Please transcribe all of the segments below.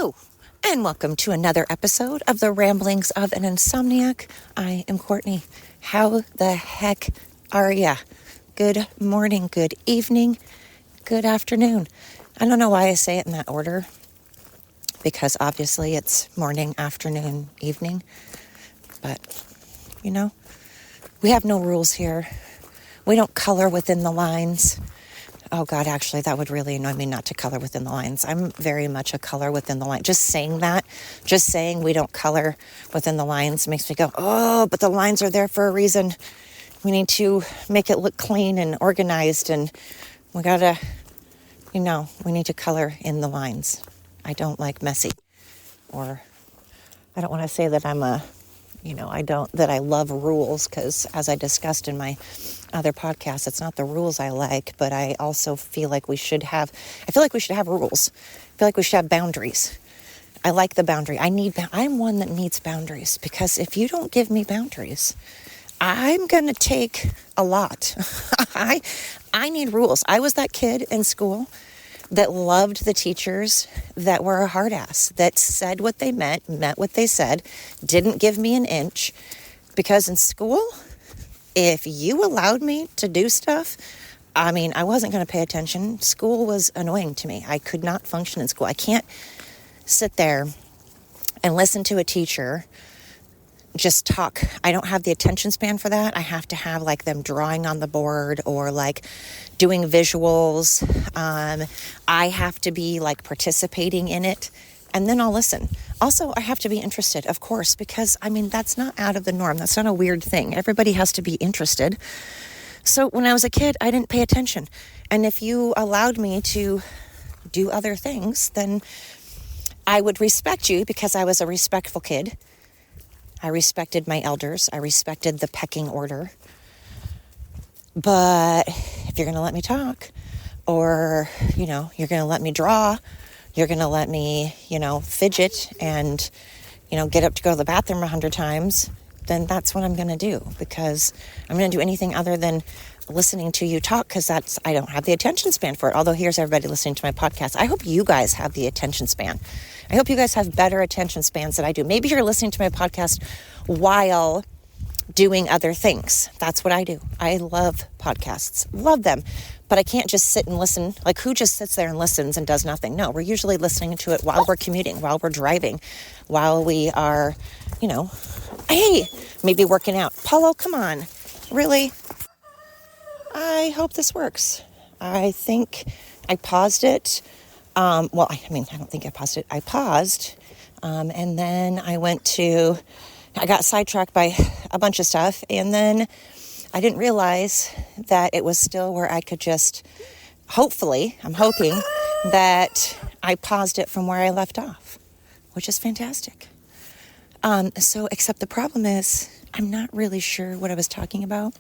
Hello, and welcome to another episode of the Ramblings of an Insomniac. I am Courtney. How the heck are ya? Good morning, good evening, good afternoon. I don't know why I say it in that order, because obviously it's morning, afternoon, evening. But, we have no rules here. We don't color within the lines. Oh God, actually, that would really annoy me not to color within the lines. I'm very much a color within the line. Just saying we don't color within the lines makes me go, oh, but the lines are there for a reason. We need to make it look clean and organized, and we gotta, we need to color in the lines. I don't like messy, or I don't want to say that I'm that I love rules, because as I discussed in my other podcasts, it's not the rules I like, but I also feel like we should have rules. I feel like we should have boundaries. I like the boundary. I'm one that needs boundaries, because if you don't give me boundaries, I'm going to take a lot. I need rules. I was that kid in school that loved the teachers that were a hard ass, that said what they meant what they said, didn't give me an inch. Because in school, if you allowed me to do stuff, I wasn't going to pay attention. School was annoying to me. I could not function in school. I can't sit there and listen to a teacher just talk. I don't have the attention span for that. I have to have them drawing on the board, or doing visuals. I have to be participating in it, and then I'll listen. Also, I have to be interested, of course, because that's not out of the norm. That's not a weird thing. Everybody has to be interested. So when I was a kid, I didn't pay attention. And if you allowed me to do other things, then I would respect you, because I was a respectful kid. I respected my elders. I respected the pecking order. But if you're going to let me talk, or, you're going to let me draw, you're going to let me, fidget and, get up to go to the bathroom 100 times, then that's what I'm going to do, because I'm going to do anything other than listening to you talk, because I don't have the attention span for it. Although here's everybody listening to my podcast. I hope you guys have the attention span. I hope you guys have better attention spans than I do. Maybe you're listening to my podcast while doing other things. That's what I do. I love podcasts. Love them. But I can't just sit and listen. Who just sits there and listens and does nothing? No, we're usually listening to it while we're commuting, while we're driving, while we are, maybe working out. Paulo, come on. Really? I hope this works. I think I paused it. I don't think I paused it. I paused. And then I got sidetracked by a bunch of stuff. And then I didn't realize that it was still where I could just, I'm hoping that I paused it from where I left off, which is fantastic. Except the problem is, I'm not really sure what I was talking about.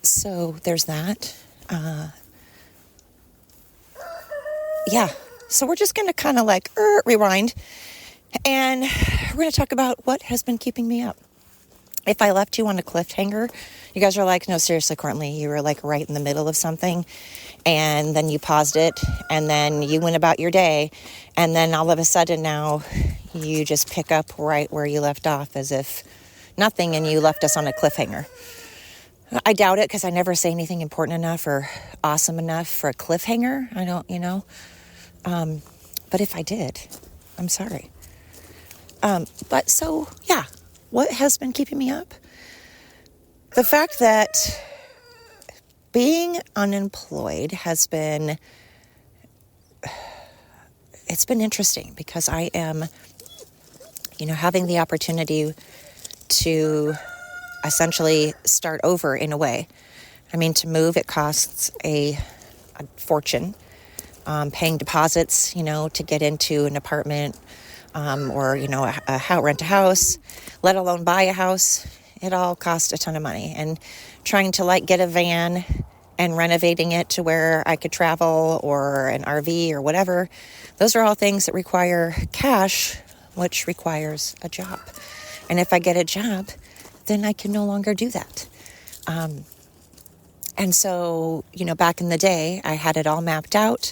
So there's that. So we're just going to kind of rewind, and we're going to talk about what has been keeping me up. If I left you on a cliffhanger, you guys are like, no, seriously, Courtney, you were right in the middle of something, and then you paused it, and then you went about your day, and then all of a sudden now you just pick up right where you left off as if nothing, and you left us on a cliffhanger. I doubt it, because I never say anything important enough or awesome enough for a cliffhanger. I don't, but if I did, I'm sorry. What has been keeping me up? The fact that being unemployed it's been interesting, because I am, having the opportunity to essentially start over in a way. To move, it costs a fortune. Paying deposits, to get into an apartment, or, rent a house, let alone buy a house. It all costs a ton of money. And trying to get a van and renovating it to where I could travel, or an RV or whatever, those are all things that require cash, which requires a job. And if I get a job, then I can no longer do that. And so, back in the day, I had it all mapped out.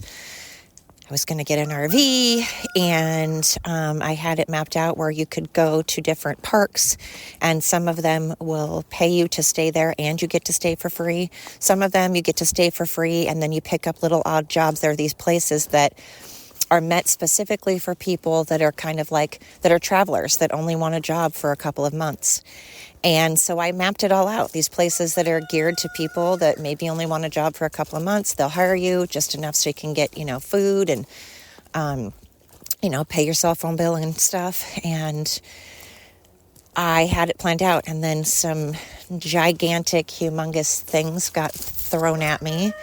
I was going to get an RV, and I had it mapped out where you could go to different parks, and some of them will pay you to stay there and you get to stay for free. Some of them you get to stay for free and then you pick up little odd jobs. There are these places that are meant specifically for people that are kind of like, that are travelers that only want a job for a couple of months. And so I mapped it all out. These places that are geared to people that maybe only want a job for a couple of months. They'll hire you just enough so you can get, food and, pay your cell phone bill and stuff. And I had it planned out. And then some gigantic, humongous things got thrown at me.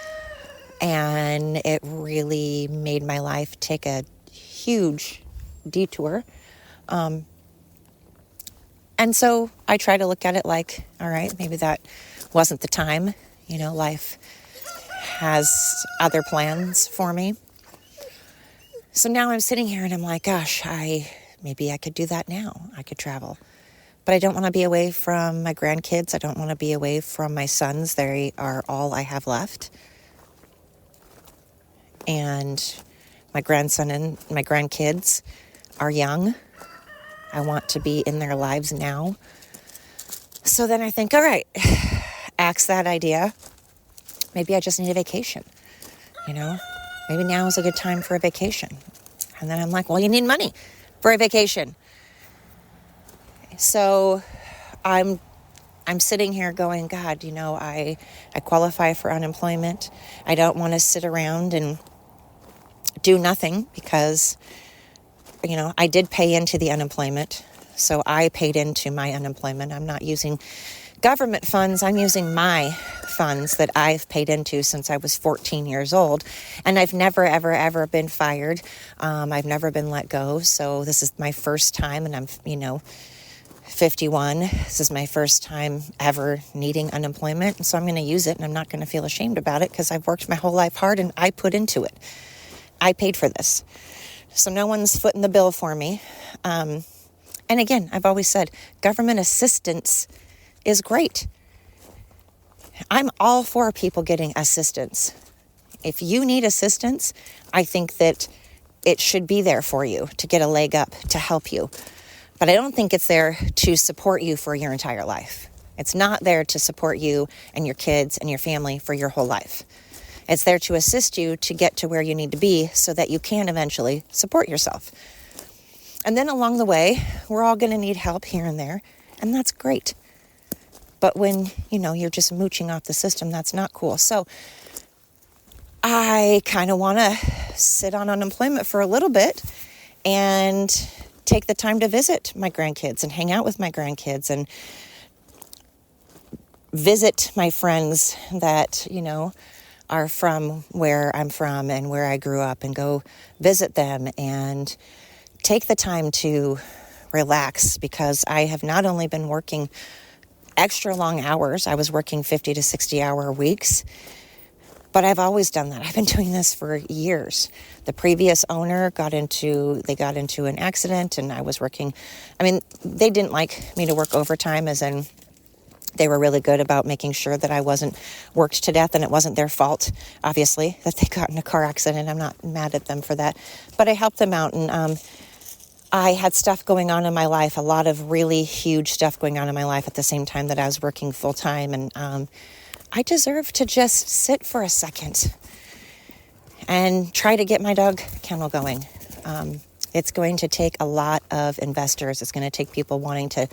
And it really made my life take a huge detour. And so I try to look at it like, all right, maybe that wasn't the time. Life has other plans for me. So now I'm sitting here and I'm like, gosh, maybe I could do that now. I could travel. But I don't want to be away from my grandkids. I don't want to be away from my sons. They are all I have left. And my grandson and my grandkids are young. I want to be in their lives now. So then I think, all right, axe that idea. Maybe I just need a vacation. Maybe now is a good time for a vacation. And then I'm like, well, you need money for a vacation. So I'm sitting here going, God, I qualify for unemployment. I don't want to sit around and do nothing because I did pay into the unemployment, so I paid into my unemployment. I'm not using government funds. I'm using my funds that I've paid into since I was 14 years old, and I've never, ever, ever been fired. I've never been let go, so this is my first time, and I'm, 51. This is my first time ever needing unemployment, and so I'm going to use it, and I'm not going to feel ashamed about it because I've worked my whole life hard, and I put into it. I paid for this. So no one's footing the bill for me. And again, I've always said government assistance is great. I'm all for people getting assistance. If you need assistance, I think that it should be there for you to get a leg up, to help you. But I don't think it's there to support you for your entire life. It's not there to support you and your kids and your family for your whole life. It's there to assist you to get to where you need to be so that you can eventually support yourself. And then along the way, we're all going to need help here and there, and that's great. But when, you're just mooching off the system, that's not cool. So I kind of want to sit on unemployment for a little bit and take the time to visit my grandkids and hang out with my grandkids and visit my friends that, are from where I'm from and where I grew up, and go visit them and take the time to relax, because I have not only been working extra long hours, I was working 50 to 60 hour weeks, but I've always done that. I've been doing this for years. The previous owner got into an accident, and I was working, they didn't like me to work overtime, as in they were really good about making sure that I wasn't worked to death, and it wasn't their fault, obviously, that they got in a car accident. I'm not mad at them for that. But I helped them out, and I had stuff going on in my life, a lot of really huge stuff going on in my life at the same time that I was working full-time. And I deserve to just sit for a second and try to get my dog kennel going. It's going to take a lot of investors. It's going to take people wanting to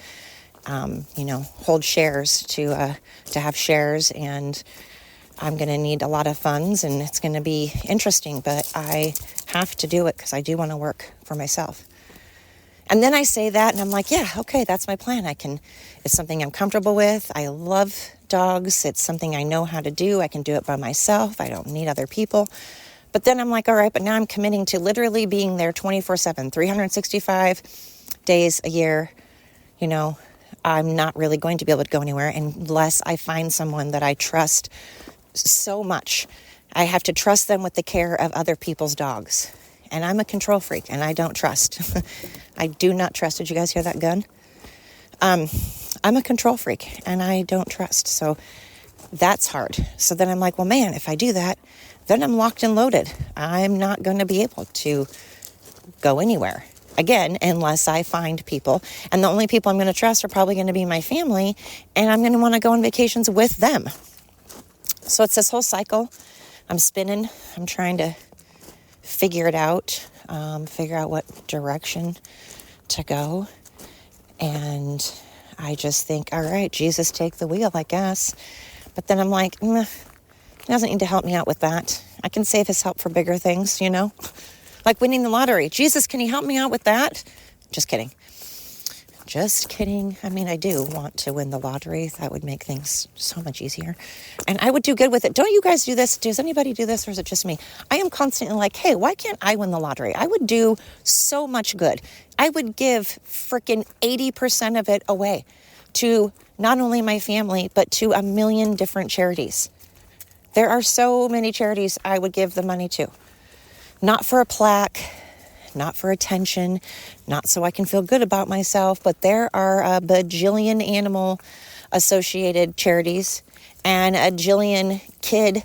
hold shares to have shares, and I'm going to need a lot of funds, and it's going to be interesting, but I have to do it because I do want to work for myself. And then I say that, and I'm like, yeah, okay, that's my plan. It's something I'm comfortable with. I love dogs. It's something I know how to do. I can do it by myself. I don't need other people. But then I'm like, all right, but now I'm committing to literally being there 24/7, 365 days a year. I'm not really going to be able to go anywhere unless I find someone that I trust so much. I have to trust them with the care of other people's dogs. And I'm a control freak, and I don't trust. I do not trust. Did you guys hear that gun? I'm a control freak, and I don't trust. So that's hard. So then I'm like, well, man, if I do that, then I'm locked and loaded. I'm not going to be able to go anywhere again unless I find people. And the only people I'm going to trust are probably going to be my family, and I'm going to want to go on vacations with them. So it's this whole cycle. I'm spinning. I'm trying to figure it out, figure out what direction to go. And I just think, all right, Jesus, take the wheel, I guess. But then I'm like, he doesn't need to help me out with that. I can save his help for bigger things, like winning the lottery. Jesus, can you help me out with that? Just kidding. Just kidding. I mean, I do want to win the lottery. That would make things so much easier. And I would do good with it. Don't you guys do this? Does anybody do this, or is it just me? I am constantly like, hey, why can't I win the lottery? I would do so much good. I would give freaking 80% of it away to not only my family, but to a million different charities. There are so many charities I would give the money to. Not for a plaque, not for attention, not so I can feel good about myself, but there are a bajillion animal associated charities and a jillion kid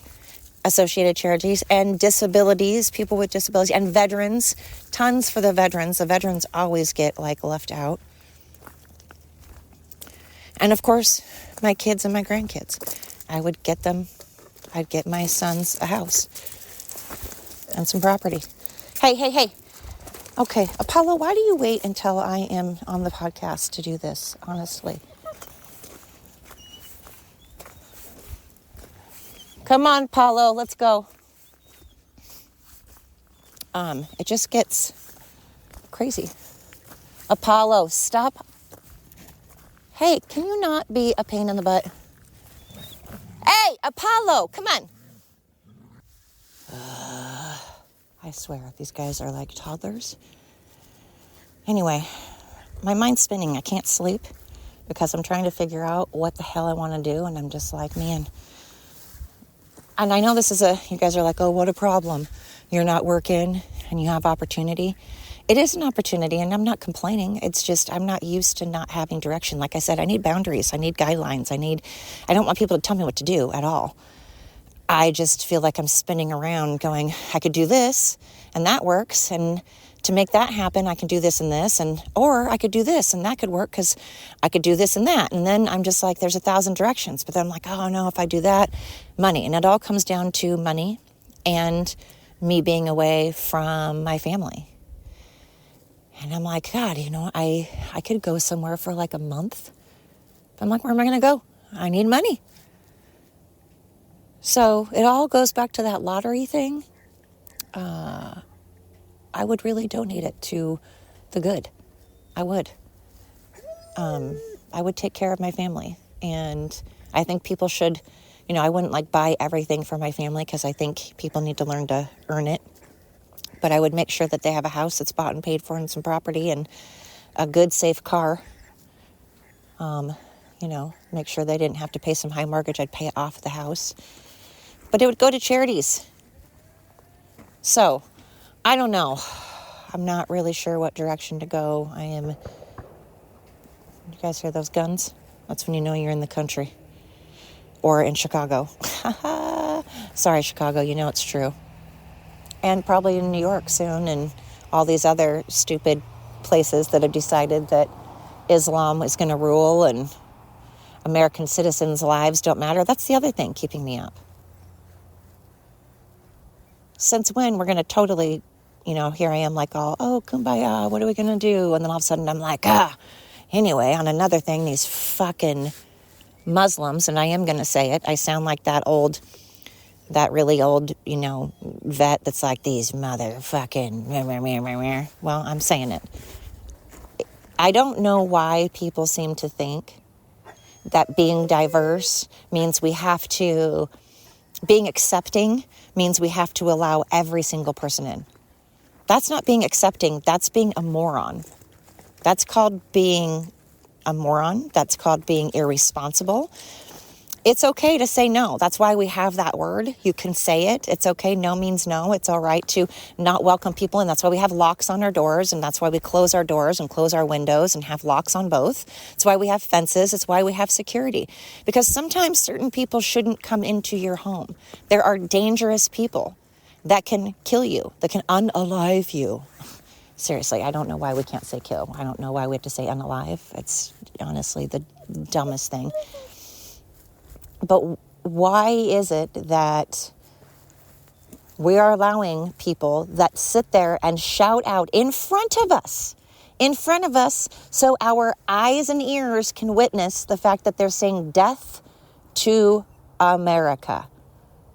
associated charities and disabilities, people with disabilities, and veterans, tons for the veterans. The veterans always get left out. And of course, my kids and my grandkids. I'd get my sons a house and some property. Hey. Okay, Apollo, why do you wait until I am on the podcast to do this, honestly? Come on, Apollo, let's go. It just gets crazy. Apollo, stop. Hey, can you not be a pain in the butt? Hey, Apollo, come on. I swear, these guys are like toddlers. Anyway, my mind's spinning. I can't sleep because I'm trying to figure out what the hell I want to do. And I'm just like, man. And I know you guys are like, oh, what a problem. You're not working and you have opportunity. It is an opportunity, and I'm not complaining. It's just I'm not used to not having direction. Like I said, I need boundaries. I need guidelines. I don't want people to tell me what to do at all. I just feel like I'm spinning around going, I could do this and that works. And to make that happen, I can do this and this, or I could do this and that could work because I could do this and that. And then I'm just like, there's 1,000 directions. But then I'm like, oh no, if I do that, money. And it all comes down to money and me being away from my family. And I'm like, God, I could go somewhere for like a month. I'm like, where am I going to go? I need money. So it all goes back to that lottery thing. I would really donate it to the good. I would. I would take care of my family. And I think people should, I wouldn't buy everything for my family because I think people need to learn to earn it. But I would make sure that they have a house that's bought and paid for and some property and a good, safe car. Make sure they didn't have to pay some high mortgage. I'd pay off the house. But it would go to charities. So, I don't know. I'm not really sure what direction to go. You guys hear those guns? That's when you know you're in the country. Or in Chicago. Sorry, Chicago, it's true. And probably in New York soon, and all these other stupid places that have decided that Islam is going to rule and American citizens' lives don't matter. That's the other thing keeping me up. Since when we're going to totally, here I am like oh, kumbaya, what are we going to do? And then all of a sudden I'm like, anyway, on another thing, these fucking Muslims, and I am going to say it, I sound like that really old, vet that's like, these motherfucking, well, I'm saying it. I don't know why people seem to think that being diverse means being accepting means we have to allow every single person in. That's not being accepting. That's being a moron. That's called being a moron. That's called being irresponsible. It's okay to say no. That's why we have that word. You can say it. It's okay. No means no. It's all right to not welcome people. And that's why we have locks on our doors. And that's why we close our doors and close our windows and have locks on both. It's why we have fences. It's why we have security. Because sometimes certain people shouldn't come into your home. There are dangerous people that can kill you, that can unalive you. Seriously, I don't know why we can't say kill. I don't know why we have to say unalive. It's honestly the dumbest thing. But why is it that we are allowing people that sit there and shout out in front of us, so our eyes and ears can witness the fact that they're saying death to America?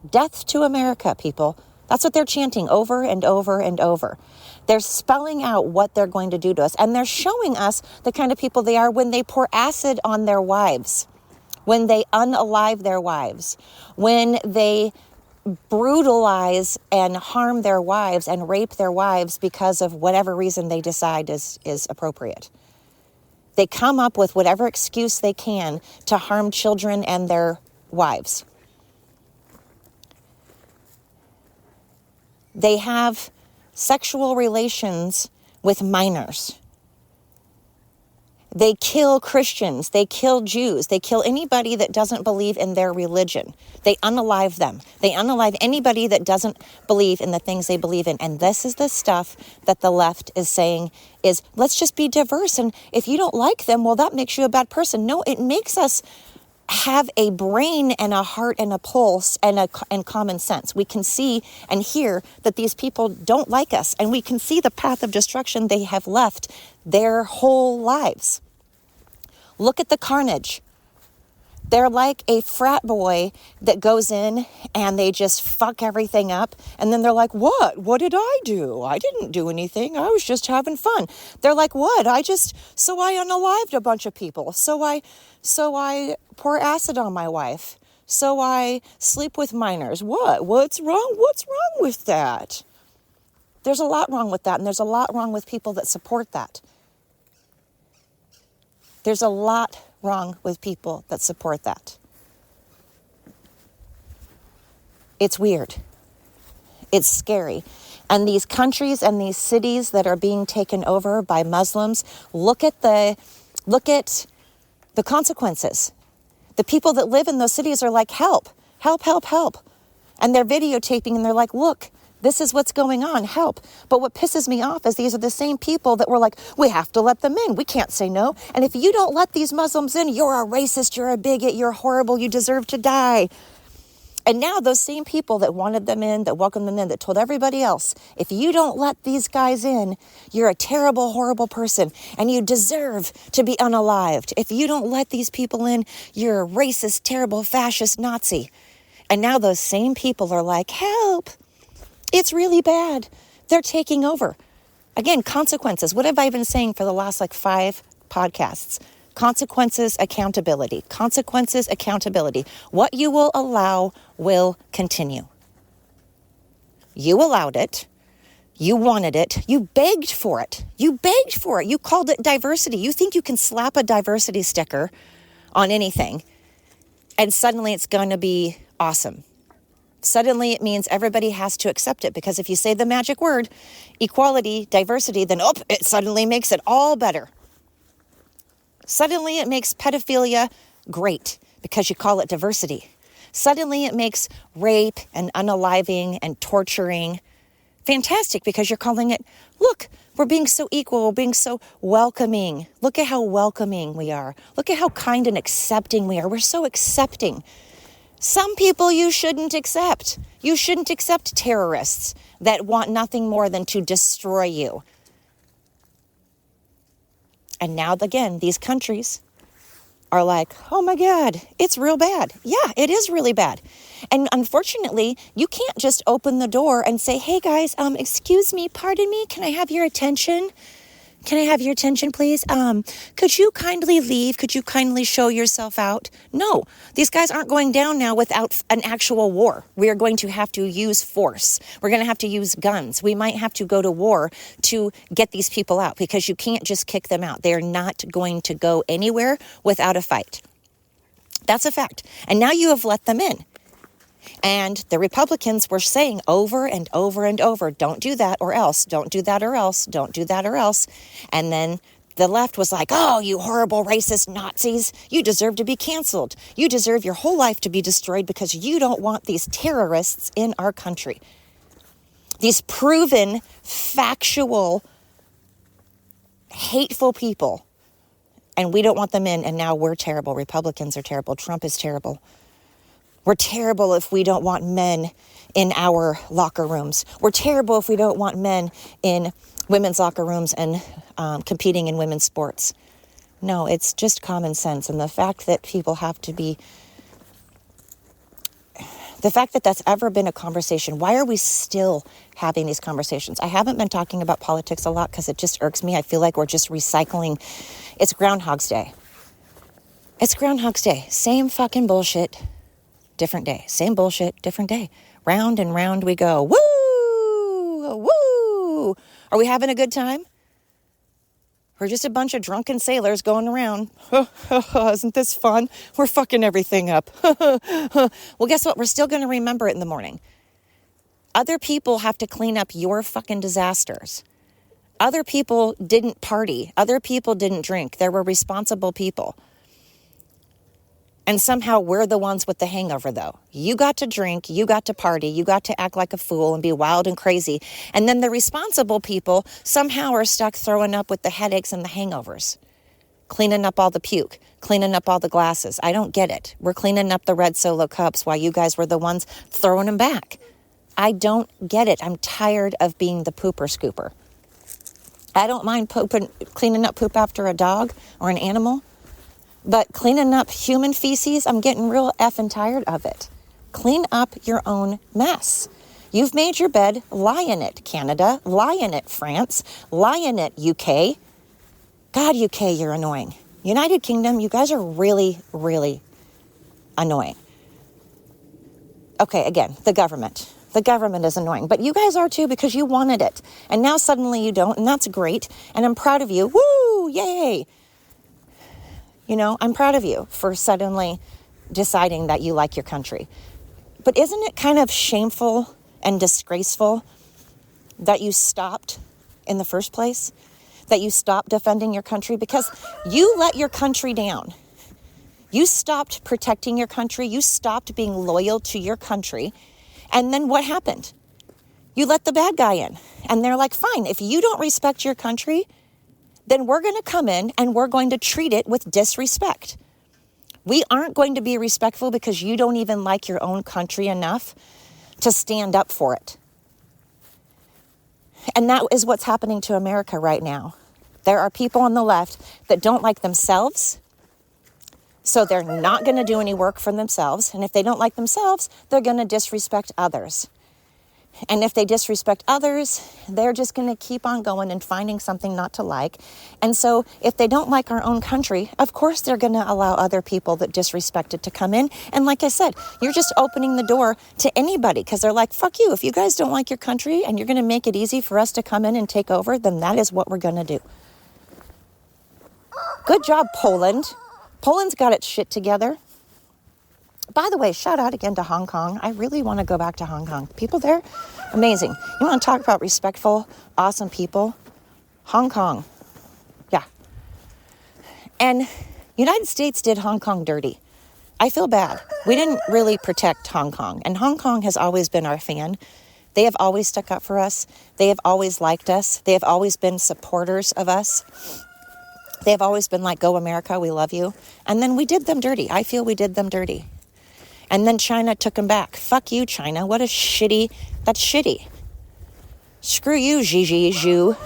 Death to America, people. That's what they're chanting over and over and over. They're spelling out what they're going to do to us. And they're showing us the kind of people they are when they pour acid on their wives, when they unalive their wives, when they brutalize and harm their wives and rape their wives because of whatever reason they decide is appropriate. They come up with whatever excuse they can to harm children and their wives. They have sexual relations with minors. They kill Christians. They kill Jews. They kill anybody that doesn't believe in their religion. They unalive them. They unalive anybody that doesn't believe in the things they believe in. And this is the stuff that the left is saying is, let's just be diverse. And if you don't like them, well, that makes you a bad person. No, it makes us have a brain and a heart and a pulse and common sense. We can see and hear that these people don't like us, and we can see the path of destruction they have left their whole lives. Look at the carnage. They're like a frat boy that goes in and they just fuck everything up. And then they're like, what? What did I do? I didn't do anything. I was just having fun. They're like, what? I unalived a bunch of people. So I pour acid on my wife. So I sleep with minors. What? What's wrong? What's wrong with that? There's a lot wrong with that. And there's a lot wrong with people that support that. There's a lot wrong with people that support that. It's weird. It's scary. And these countries and these cities that are being taken over by Muslims, look at the consequences. The people that live in those cities are like, help, help, help, help. And they're videotaping and they're like, look, this is what's going on, help. But what pisses me off is these are the same people that were like, we have to let them in. We can't say no. And if you don't let these Muslims in, you're a racist, you're a bigot, you're horrible, you deserve to die. And now those same people that wanted them in, that welcomed them in, that told everybody else, if you don't let these guys in, you're a terrible, horrible person and you deserve to be unalived. If you don't let these people in, you're a racist, terrible, fascist Nazi. And now those same people are like, help. It's really bad. They're taking over. Again, consequences. What have I been saying for the last 5 podcasts? Consequences, accountability. Consequences, accountability. What you will allow will continue. You allowed it. You wanted it. You begged for it. You begged for it. You called it diversity. You think you can slap a diversity sticker on anything and suddenly it's going to be awesome. Suddenly it means everybody has to accept it, because if you say the magic word, equality, diversity, then it suddenly makes it all better. Suddenly it makes pedophilia great because you call it diversity. Suddenly it makes rape and unaliving and torturing fantastic because you're calling it, look, we're being so equal, we're being so welcoming. Look at how welcoming we are. Look at how kind and accepting we are. We're so accepting. Some people you shouldn't accept. You shouldn't accept terrorists that want nothing more than to destroy you. And now, again, these countries are like, oh my God, it's real bad. Yeah, it is really bad. And unfortunately, you can't just open the door and say, hey guys, excuse me, pardon me, can I have your attention? Can I have your attention, please? Could you kindly leave? Could you kindly show yourself out? No, these guys aren't going down now without an actual war. We are going to have to use force. We're going to have to use guns. We might have to go to war to get these people out because you can't just kick them out. They're not going to go anywhere without a fight. That's a fact. And now you have let them in. And the Republicans were saying over and over and over, don't do that or else, don't do that or else, don't do that or else. And then the left was like, oh, you horrible racist Nazis, you deserve to be canceled. You deserve your whole life to be destroyed because you don't want these terrorists in our country. These proven, factual, hateful people. And we don't want them in, and now we're terrible. Republicans are terrible. Trump is terrible. We're terrible if we don't want men in our locker rooms. We're terrible if we don't want men in women's locker rooms and competing in women's sports. No, it's just common sense. And the fact that people have to be, the fact that that's ever been a conversation, why are we still having these conversations? I haven't been talking about politics a lot because it just irks me. I feel like we're just recycling. It's Groundhog's Day. It's Groundhog's Day. Same fucking bullshit. Different day. Same bullshit, different day. Round and round we go. Woo! Woo! Are we having a good time? We're just a bunch of drunken sailors going around. Isn't this fun? We're fucking everything up. Well, guess what? We're still going to remember it in the morning. Other people have to clean up your fucking disasters. Other people didn't party. Other people didn't drink. There were responsible people. And somehow we're the ones with the hangover, though. You got to drink, you got to party, you got to act like a fool and be wild and crazy. And then the responsible people somehow are stuck throwing up with the headaches and the hangovers. Cleaning up all the puke, cleaning up all the glasses. I don't get it. We're cleaning up the red Solo cups while you guys were the ones throwing them back. I don't get it. I'm tired of being the pooper scooper. I don't mind cleaning up poop after a dog or an animal. But cleaning up human feces, I'm getting real effing tired of it. Clean up your own mess. You've made your bed, lie in it, Canada. Lie in it, France. Lie in it, UK. God, UK, you're annoying. United Kingdom, you guys are really, really annoying. Okay, again, the government. The government is annoying. But you guys are too because you wanted it. And now suddenly you don't, and that's great. And I'm proud of you. Woo! Yay! You know, I'm proud of you for suddenly deciding that you like your country. But isn't it kind of shameful and disgraceful that you stopped in the first place? That you stopped defending your country? Because you let your country down. You stopped protecting your country. You stopped being loyal to your country. And then what happened? You let the bad guy in. And they're like, fine, if you don't respect your country, then we're going to come in and we're going to treat it with disrespect. We aren't going to be respectful because you don't even like your own country enough to stand up for it. And that is what's happening to America right now. There are people on the left that don't like themselves, so they're not going to do any work for themselves. And if they don't like themselves, they're going to disrespect others. And if they disrespect others, they're just going to keep on going and finding something not to like. And so if they don't like our own country, of course they're going to allow other people that disrespect it to come in. And like I said, you're just opening the door to anybody because they're like, fuck you. If you guys don't like your country and you're going to make it easy for us to come in and take over, then that is what we're going to do. Good job, Poland. Poland's got its shit together. By the way, shout out again to Hong Kong. I really want to go back to Hong Kong. People there, amazing. You want to talk about respectful, awesome people? Hong Kong. Yeah. And United States did Hong Kong dirty. I feel bad. We didn't really protect Hong Kong. And Hong Kong has always been our fan. They have always stuck up for us. They have always liked us. They have always been supporters of us. They have always been like, go America, we love you. And then we did them dirty. I feel we did them dirty. And then China took them back. Fuck you, China. What a shitty, that's shitty. Screw you, Xi Zhu.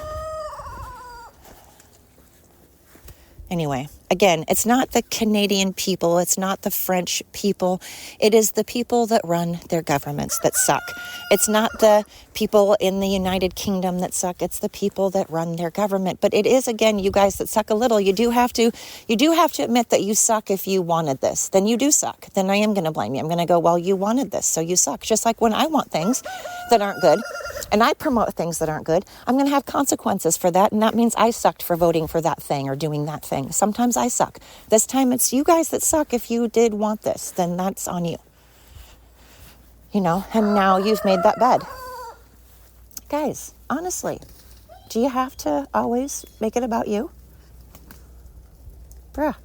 Anyway, again, it's not the Canadian people. It's not the French people. It is the people that run their governments that suck. It's not the people in the United Kingdom that suck. It's the people that run their government. But it is, again, you guys that suck a little. You do have to admit that you suck if you wanted this. Then you do suck. Then I am going to blame you. I'm going to go, well, you wanted this, so you suck. Just like when I want things that aren't good and I promote things that aren't good, I'm going to have consequences for that. And that means I sucked for voting for that thing or doing that thing. Sometimes Sometimes I suck. This time it's you guys that suck. If you did want this, then that's on you. And now you've made that bed. Guys, honestly, do you have to always make it about you? Bruh.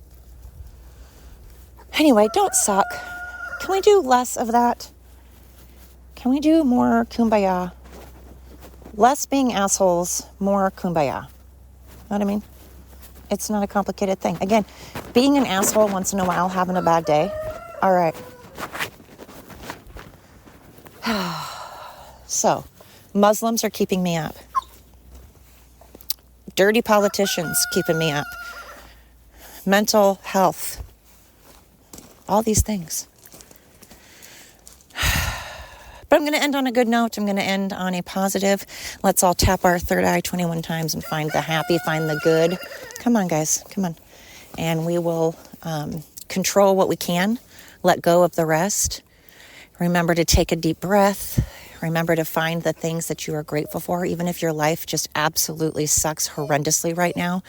Anyway, don't suck. Can we do less of that? Can we do more kumbaya? Less being assholes, more kumbaya. Know what I mean? It's not a complicated thing. Again, being an asshole once in a while, having a bad day. All right. So, Muslims are keeping me up. Dirty politicians keeping me up. Mental health. All these things. But I'm going to end on a good note. I'm going to end on a positive. Let's all tap our third eye 21 times and find the happy, find the good. Come on, guys. Come on. And we will control what we can. Let go of the rest. Remember to take a deep breath. Remember to find the things that you are grateful for, even if your life just absolutely sucks horrendously right now.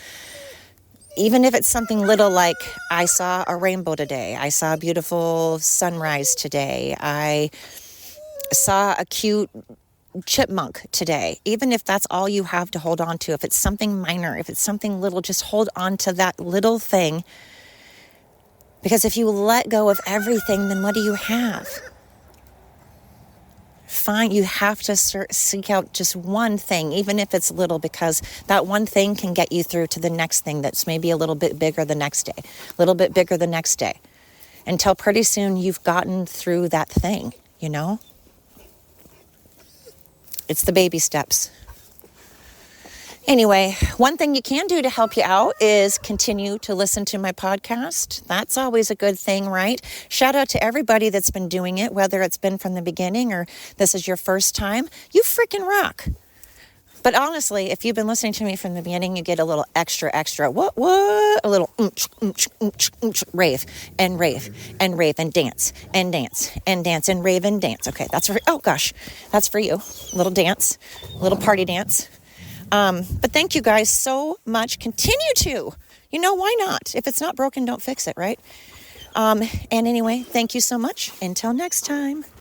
Even if it's something little like, I saw a rainbow today. I saw a beautiful sunrise today. I saw a cute chipmunk today. Even if that's all you have to hold on to, if it's something minor, if it's something little, just hold on to that little thing. Because if you let go of everything, then what do you have? Fine, you have to seek out just one thing, even if it's little, because that one thing can get you through to the next thing that's maybe a little bit bigger the next day, a little bit bigger the next day, until pretty soon you've gotten through that thing, It's the baby steps. Anyway, one thing you can do to help you out is continue to listen to my podcast. That's always a good thing, right? Shout out to everybody that's been doing it, whether it's been from the beginning or this is your first time. You freaking rock. But honestly, if you've been listening to me from the beginning, you get a little extra, what? A little rave and dance and dance and dance and rave and dance. Okay, that's for you. Little dance, little party dance. But thank you guys so much. Continue to, why not? If it's not broken, don't fix it, right? And anyway, thank you so much. Until next time.